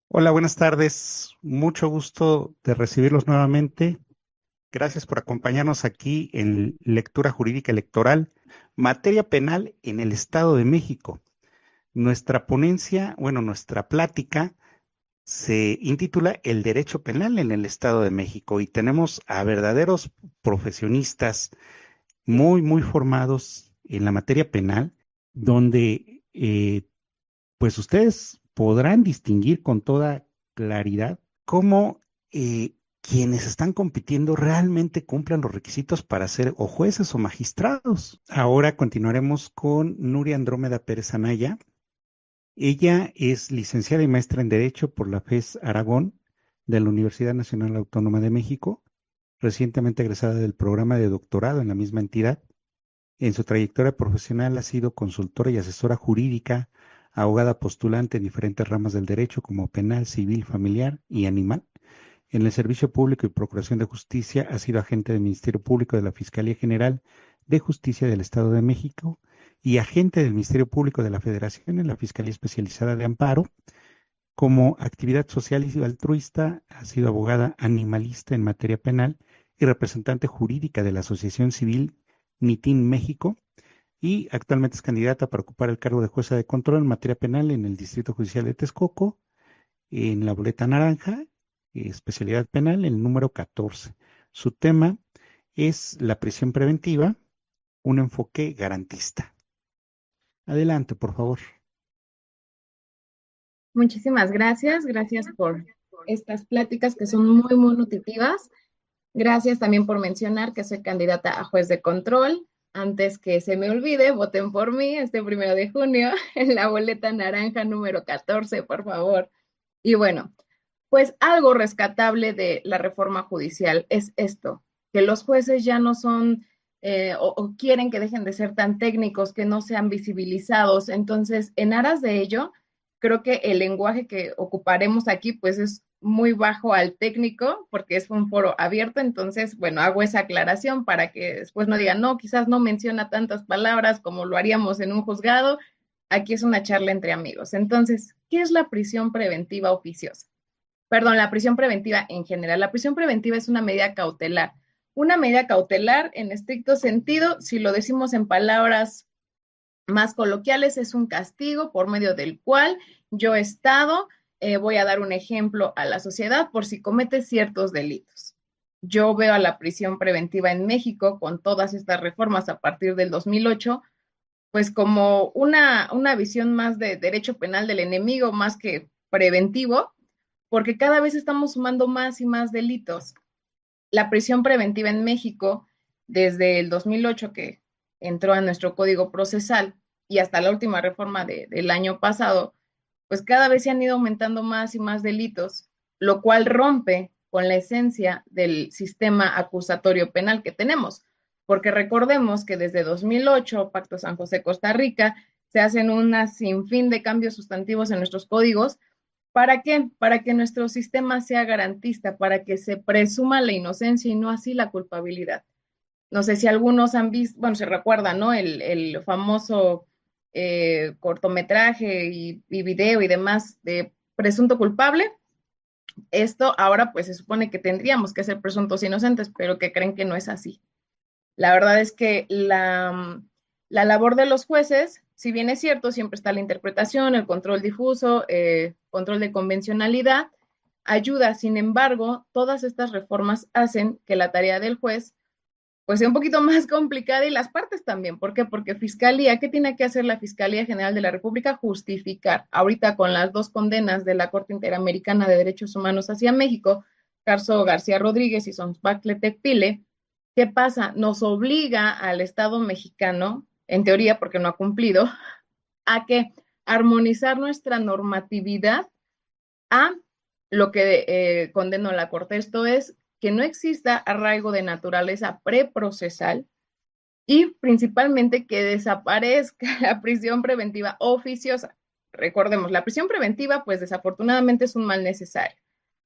Hola, buenas tardes. Mucho gusto de recibirlos nuevamente. Gracias por acompañarnos aquí en Lectura Jurídica Electoral, materia penal en el Estado de México. Nuestra ponencia, nuestra plática se intitula El Derecho Penal en el Estado de México y tenemos a verdaderos profesionistas muy formados en la materia penal, donde pues ustedes podrán distinguir con toda claridad cómo quienes están compitiendo realmente cumplan los requisitos para ser o jueces o magistrados. Ahora continuaremos con Nuria Andrómeda Pérez Anaya. Ella es licenciada y maestra en Derecho por la FES Aragón de la Universidad Nacional Autónoma de México, recientemente egresada del programa de doctorado en la misma entidad. En su trayectoria profesional ha sido consultora y asesora jurídica, abogada postulante en diferentes ramas del derecho como penal, civil, familiar y animal. En el Servicio Público y Procuración de Justicia ha sido agente del Ministerio Público de la Fiscalía General de Justicia del Estado de México y agente del Ministerio Público de la Federación en la Fiscalía Especializada de Amparo. Como actividad social y altruista, ha sido abogada animalista en materia penal y representante jurídica de la Asociación Civil NITIN México, y actualmente es candidata para ocupar el cargo de jueza de control en materia penal en el Distrito Judicial de Texcoco, en la boleta naranja, especialidad penal, el número 14. Su tema es la prisión preventiva, un enfoque garantista. Adelante, por favor. Muchísimas gracias, gracias por estas pláticas que son muy nutritivas. Gracias también por mencionar que soy candidata a juez de control. Antes que se me olvide, voten por mí este 1 de junio en la boleta naranja número 14, por favor. Y bueno, pues algo rescatable de la reforma judicial es esto, que los jueces ya no son o quieren que dejen de ser tan técnicos, que no sean visibilizados. Entonces, en aras de ello, creo que el lenguaje que ocuparemos aquí pues es muy bajo al técnico porque es un foro abierto. Entonces, bueno, hago esa aclaración para que después no digan, no, quizás no menciona tantas palabras como lo haríamos en un juzgado. Aquí es una charla entre amigos. Entonces, ¿qué es la prisión preventiva oficiosa? Perdón, la prisión preventiva en general. La prisión preventiva es una medida cautelar. Una medida cautelar, en estricto sentido, si lo decimos en palabras más coloquiales, es un castigo por medio del cual yo, Estado, voy a dar un ejemplo a la sociedad por si comete ciertos delitos. Yo veo a la prisión preventiva en México con todas estas reformas a partir del 2008, pues como una visión más de derecho penal del enemigo, más que preventivo, porque cada vez estamos sumando más y más delitos. La prisión preventiva en México, desde el 2008 que entró a nuestro código procesal y hasta la última reforma del año pasado, pues cada vez se han ido aumentando más y más delitos, lo cual rompe con la esencia del sistema acusatorio penal que tenemos. Porque recordemos que desde 2008, Pacto San José, Costa Rica, se hacen una sinfín de cambios sustantivos en nuestros códigos. ¿Para qué? Para que nuestro sistema sea garantista, para que se presuma la inocencia y no así la culpabilidad. No sé si algunos han visto, bueno, se recuerda, ¿no? El famoso cortometraje y video y demás de presunto culpable. Esto ahora pues se supone que tendríamos que ser presuntos inocentes, pero que creen que no es así. La verdad es que la labor de los jueces, si bien es cierto, siempre está la interpretación, el control difuso, control de convencionalidad, ayuda. Sin embargo, todas estas reformas hacen que la tarea del juez pues sea un poquito más complicada y las partes también. ¿Por qué? Porque Fiscalía, ¿qué tiene que hacer la Fiscalía General de la República? Justificar. Ahorita con las dos condenas de la Corte Interamericana de Derechos Humanos hacia México, Carso García Rodríguez y Sonsbacle Tecpile, ¿qué pasa? Nos obliga al Estado mexicano, en teoría porque no ha cumplido, a que armonizar nuestra normatividad a lo que condenó la Corte. Esto es que no exista arraigo de naturaleza preprocesal y principalmente que desaparezca la prisión preventiva oficiosa. Recordemos, la prisión preventiva, pues desafortunadamente es un mal necesario,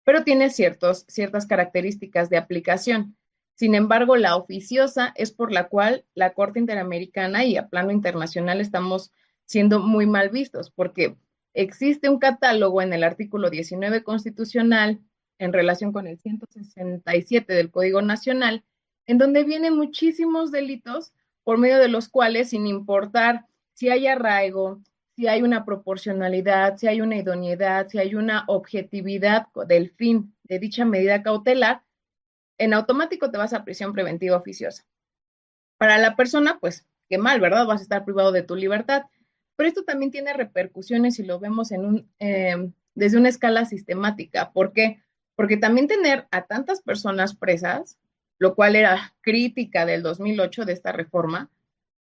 pero tiene ciertas características de aplicación. Sin embargo, la oficiosa es por la cual la Corte Interamericana y a plano internacional estamos siendo muy mal vistos, porque Existe un catálogo en el artículo 19 constitucional en relación con el 167 del Código Nacional, en donde vienen muchísimos delitos por medio de los cuales, sin importar si hay arraigo, si hay una proporcionalidad, si hay una idoneidad, si hay una objetividad del fin de dicha medida cautelar, en automático te vas a prisión preventiva oficiosa. Para la persona, pues, qué mal, ¿verdad? Vas a estar privado de tu libertad. Pero esto también tiene repercusiones si lo vemos desde una escala sistemática. ¿Por qué? Porque también tener a tantas personas presas, lo cual era crítica del 2008 de esta reforma,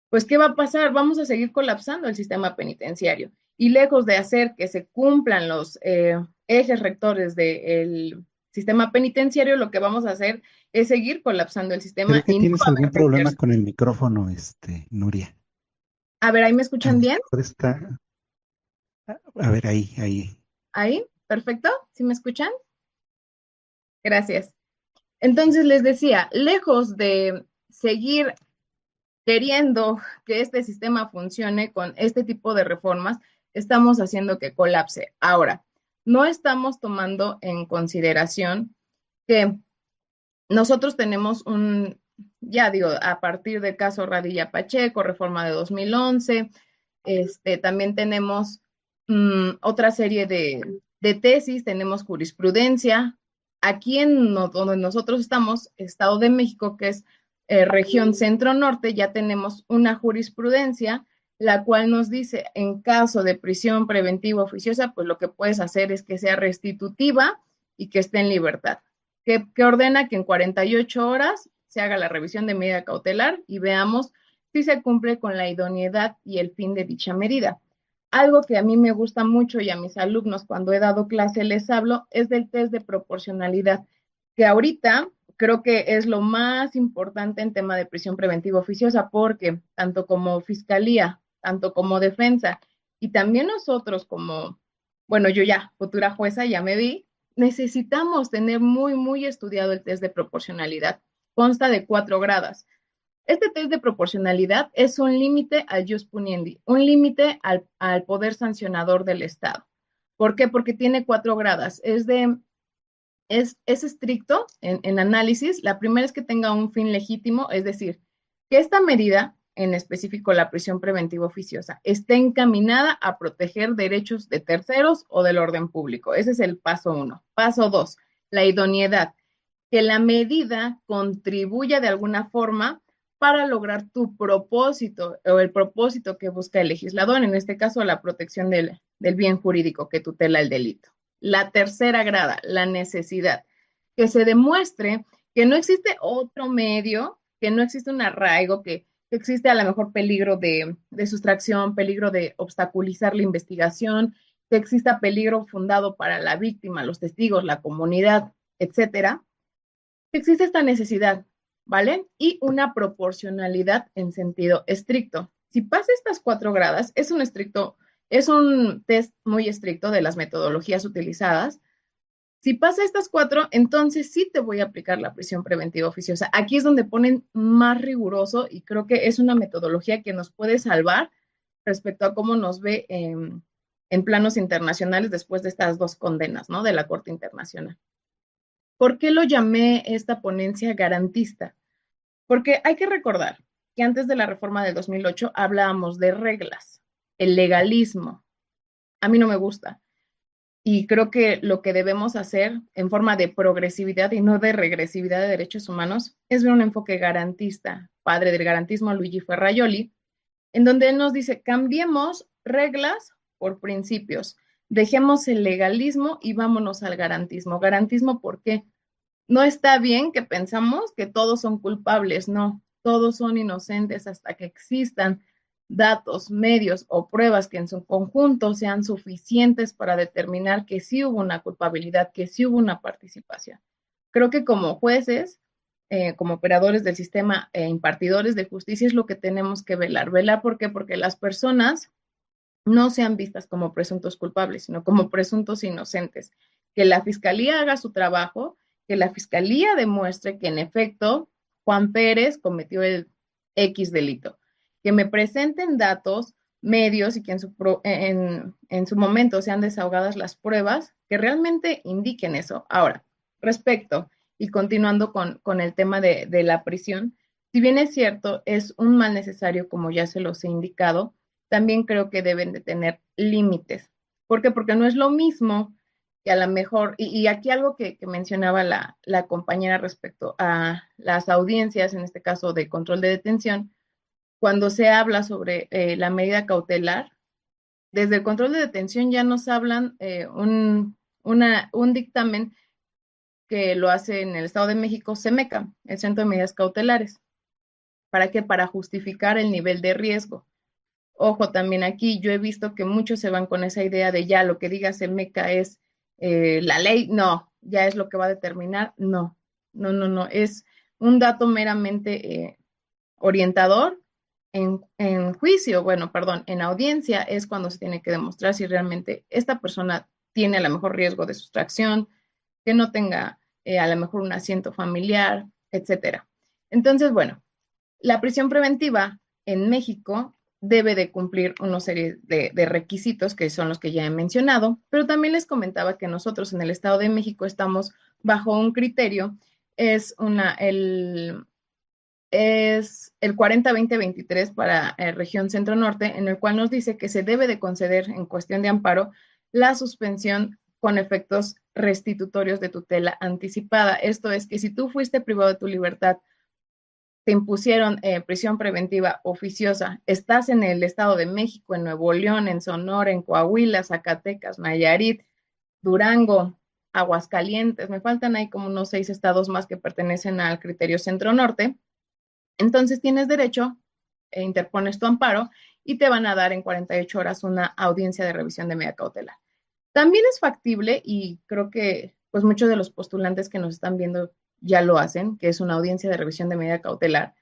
pues ¿qué va a pasar? Vamos a seguir colapsando el sistema penitenciario. Y lejos de hacer que se cumplan los ejes rectores del sistema penitenciario, lo que vamos a hacer es seguir colapsando el sistema Creo que y no tienes va a algún haber problema reinserción. con el micrófono, Nuria. A ver, ¿ahí me A lo escuchan bien? mejor está, a ver, ahí. ¿Ahí? ¿Perfecto? ¿Sí me escuchan? Gracias. Entonces les decía, lejos de seguir queriendo que este sistema funcione con este tipo de reformas, estamos haciendo que colapse. Ahora, no estamos tomando en consideración que nosotros tenemos ya digo, a partir del caso Radilla Pacheco, reforma de 2011, también tenemos otra serie de tesis, tenemos jurisprudencia. Aquí donde nosotros estamos, Estado de México, que es región centro-norte, ya tenemos una jurisprudencia, la cual nos dice, en caso de prisión preventiva oficiosa, pues lo que puedes hacer es que sea restitutiva y que esté en libertad, que ordena que en 48 horas se haga la revisión de medida cautelar y veamos si se cumple con la idoneidad y el fin de dicha medida. Algo que a mí me gusta mucho y a mis alumnos cuando he dado clase les hablo es del test de proporcionalidad, que ahorita creo que es lo más importante en tema de prisión preventiva oficiosa, porque tanto como fiscalía, tanto como defensa y también nosotros como, bueno, yo ya, futura jueza, ya me vi, necesitamos tener muy, muy estudiado el test de proporcionalidad. Consta de 4 grados. Este test de proporcionalidad es un límite al jus puniendi, un límite al poder sancionador del Estado. ¿Por qué? Porque tiene 4 grados. Es estricto en análisis. La primera es que tenga un fin legítimo, es decir, que esta medida, en específico la prisión preventiva oficiosa, esté encaminada a proteger derechos de terceros o del orden público. Ese es el paso 1. Paso 2, la idoneidad, que la medida contribuya de alguna forma para lograr tu propósito o el propósito que busca el legislador, en este caso la protección del bien jurídico que tutela el delito. La tercera grada, la necesidad, que se demuestre que no existe otro medio, que no existe un arraigo, que existe a lo mejor peligro de sustracción, peligro de obstaculizar la investigación, que exista peligro fundado para la víctima, los testigos, la comunidad, etcétera. Existe esta necesidad, ¿vale? Y una proporcionalidad en sentido estricto. Si pasa estas 4 gradas, es un test muy estricto de las metodologías utilizadas. Si pasa estas 4, entonces sí te voy a aplicar la prisión preventiva oficiosa. Aquí es donde ponen más riguroso y creo que es una metodología que nos puede salvar respecto a cómo nos ve en planos internacionales después de estas 2 condenas, ¿no? De la Corte Internacional. ¿Por qué lo llamé esta ponencia garantista? Porque hay que recordar que antes de la reforma del 2008 hablábamos de reglas, el legalismo. A mí no me gusta. Y creo que lo que debemos hacer en forma de progresividad y no de regresividad de derechos humanos es ver un enfoque garantista, padre del garantismo Luigi Ferrajoli, en donde él nos dice, cambiemos reglas por principios, dejemos el legalismo y vámonos al garantismo. Garantismo, ¿por qué? No está bien que pensamos que todos son culpables, no, todos son inocentes hasta que existan datos, medios o pruebas que en su conjunto sean suficientes para determinar que sí hubo una culpabilidad, que sí hubo una participación. Creo que como jueces, como operadores del sistema e impartidores de justicia es lo que tenemos que velar. ¿Velar por qué? Porque las personas no sean vistas como presuntos culpables, sino como presuntos inocentes. Que la fiscalía haga su trabajo, que la fiscalía demuestre que en efecto Juan Pérez cometió el X delito. Que me presenten datos medios y que en su momento sean desahogadas las pruebas que realmente indiquen eso. Ahora, respecto y continuando con el tema de la prisión, si bien es cierto, es un mal necesario, como ya se los he indicado, también creo que deben de tener límites. ¿Por qué? Porque no es lo mismo que a lo mejor, y aquí algo que mencionaba la compañera respecto a las audiencias, en este caso de control de detención, cuando se habla sobre la medida cautelar, desde el control de detención ya nos hablan un dictamen que lo hace en el Estado de México, CEMECA, el Centro de Medidas Cautelares. ¿Para qué? Para justificar el nivel de riesgo. Ojo, también aquí yo he visto que muchos se van con esa idea de ya lo que diga CEMECA es la ley, no, ya es lo que va a determinar, no, no, no, no, es un dato meramente orientador. En juicio, bueno, perdón, en audiencia es cuando se tiene que demostrar si realmente esta persona tiene a lo mejor riesgo de sustracción, que no tenga a lo mejor un asiento familiar, etcétera. Entonces, bueno, la prisión preventiva en México debe de cumplir una serie de requisitos que son los que ya he mencionado, pero también les comentaba que nosotros en el Estado de México estamos bajo un criterio, es el 40-20-23 para región centro-norte, en el cual nos dice que se debe de conceder en cuestión de amparo la suspensión con efectos restitutorios de tutela anticipada. Esto es que si tú fuiste privado de tu libertad, te impusieron prisión preventiva oficiosa, estás en el Estado de México, en Nuevo León, en Sonora, en Coahuila, Zacatecas, Nayarit, Durango, Aguascalientes, me faltan ahí como unos 6 estados más que pertenecen al criterio centro-norte, entonces tienes derecho, interpones tu amparo y te van a dar en 48 horas una audiencia de revisión de medida cautelar. También es factible y creo que pues muchos de los postulantes que nos están viendo ya lo hacen, que es una audiencia de revisión de medida cautelar.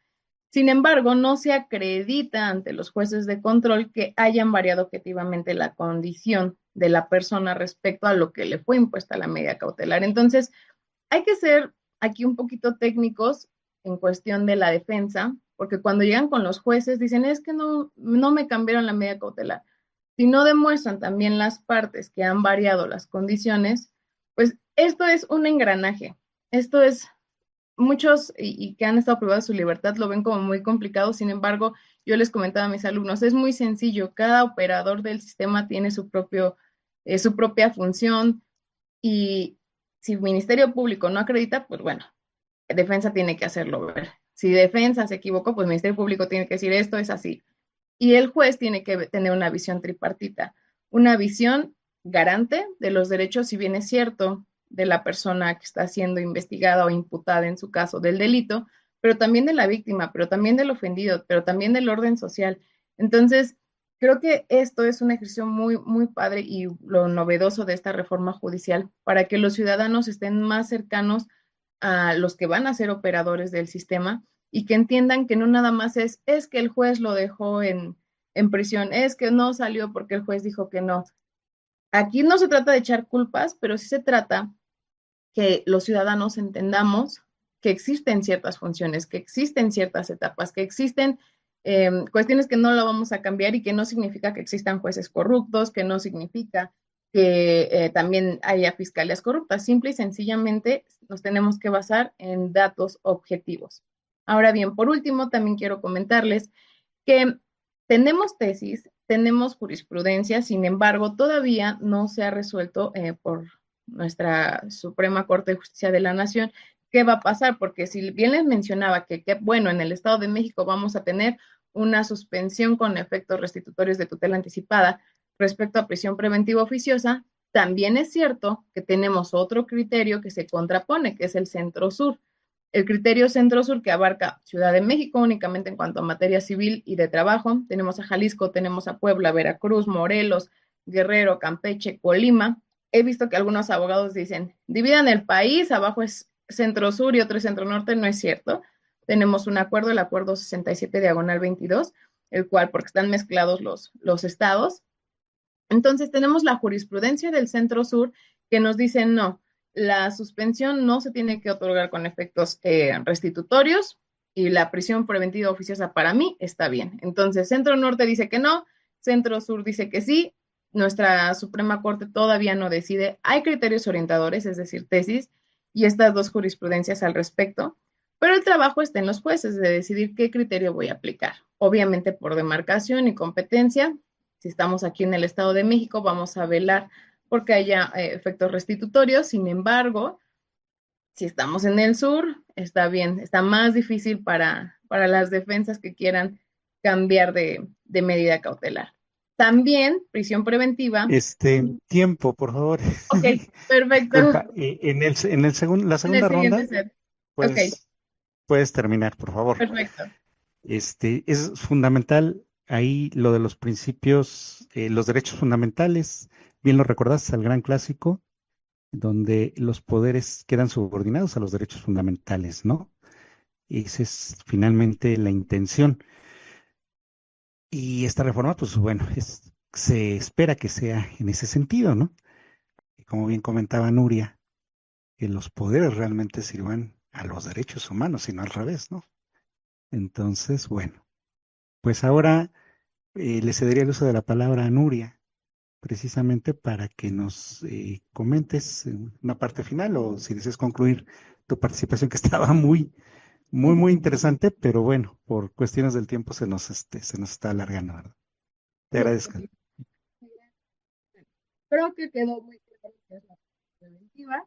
Sin embargo, no se acredita ante los jueces de control que hayan variado objetivamente la condición de la persona respecto a lo que le fue impuesta la medida cautelar. Entonces, hay que ser aquí un poquito técnicos en cuestión de la defensa, porque cuando llegan con los jueces dicen, es que no me cambiaron la medida cautelar. Si no demuestran también las partes que han variado las condiciones, pues esto es un engranaje. Esto es, muchos y que han estado privados de su libertad lo ven como muy complicado, sin embargo, yo les comentaba a mis alumnos, es muy sencillo, cada operador del sistema tiene su propia función y si el Ministerio Público no acredita, pues bueno, defensa tiene que hacerlo ver. Si defensa se equivocó, pues el Ministerio Público tiene que decir esto es así. Y el juez tiene que tener una visión tripartita, una visión garante de los derechos, si bien es cierto, de la persona que está siendo investigada o imputada en su caso del delito, pero también de la víctima, pero también del ofendido, pero también del orden social. Entonces, creo que esto es un ejercicio muy, muy padre y lo novedoso de esta reforma judicial para que los ciudadanos estén más cercanos a los que van a ser operadores del sistema y que entiendan que no nada más es que el juez lo dejó en prisión, es que no salió porque el juez dijo que no. Aquí no se trata de echar culpas, pero sí se trata que los ciudadanos entendamos que existen ciertas funciones, que existen ciertas etapas, que existen cuestiones que no lo vamos a cambiar y que no significa que existan jueces corruptos, que no significa que también haya fiscalías corruptas. Simple y sencillamente nos tenemos que basar en datos objetivos. Ahora bien, por último, también quiero comentarles que tenemos tesis, tenemos jurisprudencia, sin embargo, todavía no se ha resuelto por nuestra Suprema Corte de Justicia de la Nación qué va a pasar, porque si bien les mencionaba bueno, en el Estado de México vamos a tener una suspensión con efectos restitutorios de tutela anticipada respecto a prisión preventiva oficiosa, también es cierto que tenemos otro criterio que se contrapone, que es el centro-sur. El criterio centro-sur que abarca Ciudad de México únicamente en cuanto a materia civil y de trabajo. Tenemos a Jalisco, tenemos a Puebla, Veracruz, Morelos, Guerrero, Campeche, Colima. He visto que algunos abogados dicen, dividan el país, abajo es centro-sur y otro es centro-norte. No es cierto. Tenemos un acuerdo, el acuerdo 67/22, el cual, porque están mezclados los estados. Entonces tenemos la jurisprudencia del centro-sur que nos dice no, la suspensión no se tiene que otorgar con efectos restitutorios y la prisión preventiva oficiosa para mí está bien. Entonces, Centro Norte dice que no, Centro Sur dice que sí, nuestra Suprema Corte todavía no decide. Hay criterios orientadores, es decir, tesis, y estas dos jurisprudencias al respecto, pero el trabajo está en los jueces de decidir qué criterio voy a aplicar. Obviamente por demarcación y competencia, si estamos aquí en el Estado de México, vamos a velar porque haya efectos restitutorios. Sin embargo, si estamos en el sur, está bien, está más difícil para las defensas que quieran cambiar de medida cautelar. También prisión preventiva. Tiempo, por favor. Ok, perfecto. Disculpa, la En el segunda siguiente ronda, set. Ok, pues puedes terminar, por favor. perfecto. Es fundamental ahí lo de los principios, los derechos fundamentales. Bien lo recordaste, al gran clásico, donde los poderes quedan subordinados a los derechos fundamentales, ¿no? Esa es finalmente la intención. Y esta reforma, pues bueno, se espera que sea en ese sentido, ¿no? Y como bien comentaba Nuria, que los poderes realmente sirvan a los derechos humanos y no al revés, ¿no? Entonces, bueno, pues ahora le cedería el uso de la palabra a Nuria, precisamente para que nos comentes en una parte final o si deseas concluir tu participación, que estaba muy interesante, pero bueno, por cuestiones del tiempo se nos está alargando, ¿verdad? Te Sí, agradezco. creo que quedó muy claro que es la preventiva.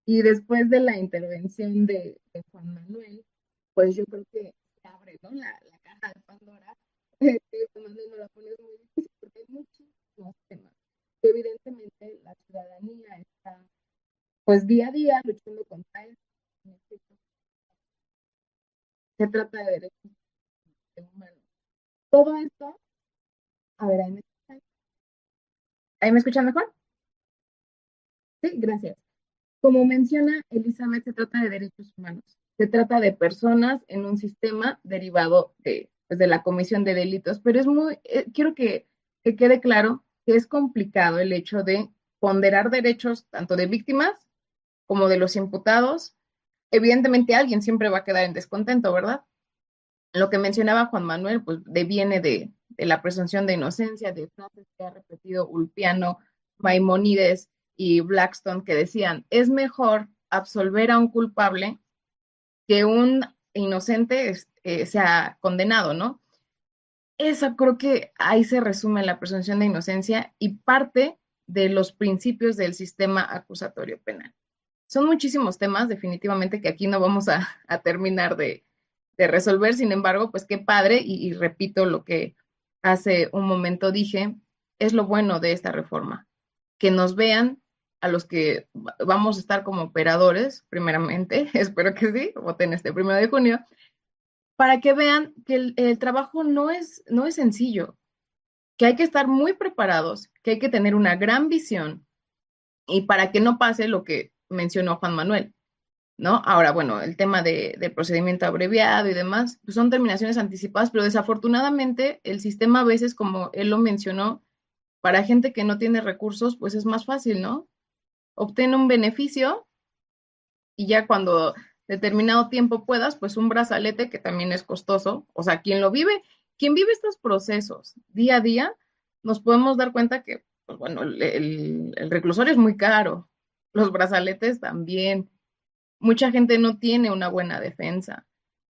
Y después de la intervención de Juan Manuel, pues yo creo que se abre, ¿no? La caja de Pandora. Juan Manuel no la pones muy difícil porque hay muchísimos temas. Evidentemente la ciudadanía está pues día a día luchando contra eso. Se trata de derechos humanos. Todo esto, a ver, ahí me escuchan mejor? Sí, gracias. Como menciona Elizabeth, se trata de derechos humanos. Se trata de personas en un sistema derivado pues, de la comisión de delitos, pero quiero que quede claro que es complicado el hecho de ponderar derechos tanto de víctimas como de los imputados. Evidentemente alguien siempre va a quedar en descontento, ¿verdad? Lo que mencionaba Juan Manuel, pues viene de la presunción de inocencia, de frases que ha repetido Ulpiano, Maimónides y Blackstone, que decían, es mejor absolver a un culpable que un inocente sea condenado, ¿no? Eso creo que ahí se resume la presunción de inocencia y parte de los principios del sistema acusatorio penal. Son muchísimos temas, definitivamente, que aquí no vamos a terminar de resolver. Sin embargo, pues qué padre, y repito lo que hace un momento dije, es lo bueno de esta reforma, que nos vean a los que vamos a estar como operadores, primeramente, espero que sí, voten este 1 de junio, para que vean que el trabajo no es sencillo, que hay que estar muy preparados, que hay que tener una gran visión y para que no pase lo que mencionó Juan Manuel, ¿no? Ahora, bueno, el tema del procedimiento abreviado y demás, pues son terminaciones anticipadas, pero desafortunadamente el sistema a veces, como él lo mencionó, para gente que no tiene recursos, pues es más fácil, ¿no? Obtiene un beneficio y ya cuando determinado tiempo puedas, pues un brazalete que también es costoso, o sea, quien vive estos procesos día a día, nos podemos dar cuenta que, pues bueno, el reclusorio es muy caro, los brazaletes también, mucha gente no tiene una buena defensa,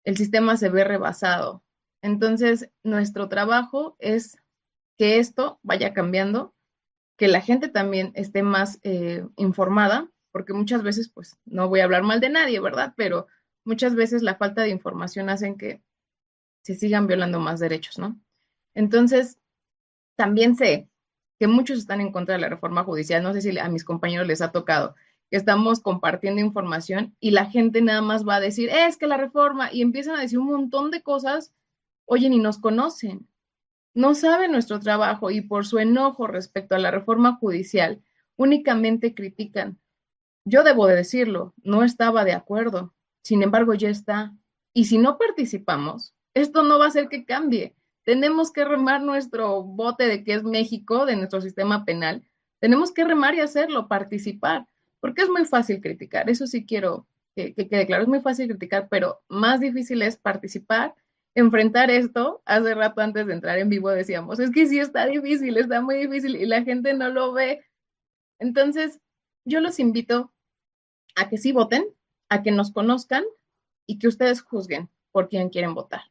el sistema se ve rebasado. Entonces, nuestro trabajo es que esto vaya cambiando, que la gente también esté más informada, porque muchas veces, pues, no voy a hablar mal de nadie, ¿verdad? Pero muchas veces la falta de información hacen que se sigan violando más derechos, ¿no? Entonces, también sé que muchos están en contra de la reforma judicial, no sé si a mis compañeros les ha tocado, que estamos compartiendo información y la gente nada más va a decir, es que la reforma, y empiezan a decir un montón de cosas, oye, ni nos conocen, no saben nuestro trabajo y por su enojo respecto a la reforma judicial únicamente critican. Yo debo de decirlo, no estaba de acuerdo, sin embargo ya está. Y si no participamos, esto no va a hacer que cambie. Tenemos que remar nuestro bote de que es México, de nuestro sistema penal. Tenemos que remar y hacerlo, participar, porque es muy fácil criticar. Eso sí quiero que quede claro, es muy fácil criticar, pero más difícil es participar, enfrentar esto. Hace rato antes de entrar en vivo decíamos, es que sí está difícil, está muy difícil y la gente no lo ve. Entonces, yo los invito a que sí voten, a que nos conozcan y que ustedes juzguen por quién quieren votar.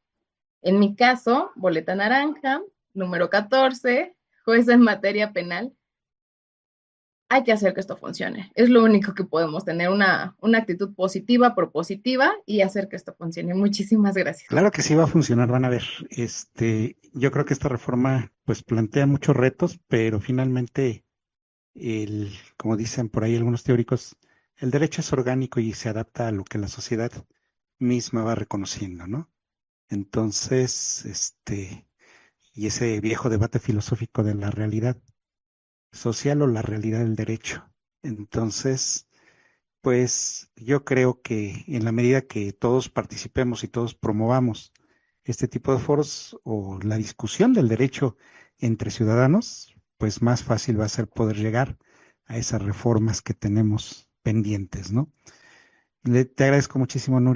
En mi caso, boleta naranja, número 14, juez en materia penal. Hay que hacer que esto funcione. Es lo único que podemos tener, una actitud positiva, propositiva y hacer que esto funcione. Muchísimas gracias. Claro que sí va a funcionar, van a ver. Yo creo que esta reforma pues plantea muchos retos, pero finalmente como dicen por ahí algunos teóricos, el derecho es orgánico y se adapta a lo que la sociedad misma va reconociendo, ¿no? Entonces, y ese viejo debate filosófico de la realidad social o la realidad del derecho. Entonces, pues yo creo que en la medida que todos participemos y todos promovamos este tipo de foros o la discusión del derecho entre ciudadanos, pues más fácil va a ser poder llegar a esas reformas que tenemos pendientes, ¿no? Te agradezco muchísimo, Nuria.